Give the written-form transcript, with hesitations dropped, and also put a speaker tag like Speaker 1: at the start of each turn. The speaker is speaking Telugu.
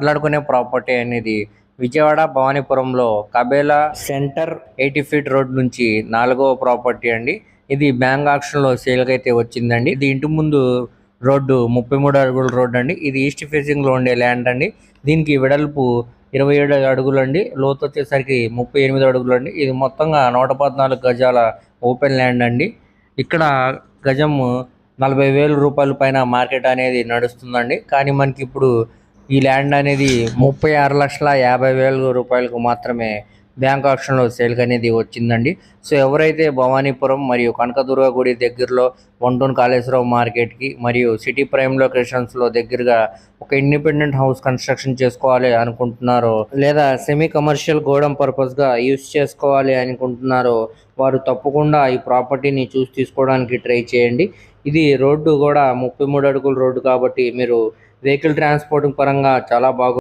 Speaker 1: మాట్లాడుకునే ప్రాపర్టీ అనేది విజయవాడ భవానీపురంలో కబేలా సెంటర్ 80 ఫీట్ రోడ్ నుంచి 4వ ప్రాపర్టీ అండి. ఇది బ్యాంక్ ఆక్షన్ లో సేల్ అయితే వచ్చిందండి. ఇది ఇంటి ముందు రోడ్డు 33 అడుగుల రోడ్డు అండి. ఇది ఈస్ట్ ఫేసింగ్ లో ఉండే ల్యాండ్ అండి. దీనికి వెడల్పు 27 అడుగులు అండి. లోతు వచ్చేసరికి 38 అడుగులు అండి. ఇది మొత్తంగా 114 గజాల ఓపెన్ ల్యాండ్ అండి. ఇక్కడ గజం 40,000 రూపాయల పైన మార్కెట్ అనేది నడుస్తుందండి. కానీ మనకి ఇప్పుడు ఈ ల్యాండ్ అనేది 36,50,000 రూపాయలకు మాత్రమే బ్యాంక్ ఆప్షన్లో సేల్ అనేది వచ్చిందండి. సో ఎవరైతే భవానీపురం మరియు కనకదుర్గ గుడి దగ్గరలో 1 కాళేశ్వరం మార్కెట్కి మరియు సిటీ ప్రైమ్ లొకేషన్స్లో దగ్గరగా ఒక ఇండిపెండెంట్ హౌస్ కన్స్ట్రక్షన్ చేసుకోవాలి అనుకుంటున్నారో లేదా సెమీ కమర్షియల్ గోడౌన్ పర్పస్గా యూస్ చేసుకోవాలి అనుకుంటున్నారో వారు తప్పకుండా ఈ ప్రాపర్టీని చూసి తీసుకోవడానికి ట్రై చేయండి. ఇది రోడ్డు కూడా 33 అడుగుల రోడ్డు కాబట్టి మీరు వెహికల్ ట్రాన్స్పోర్టింగ్ పరంగా చాలా బాగుంది.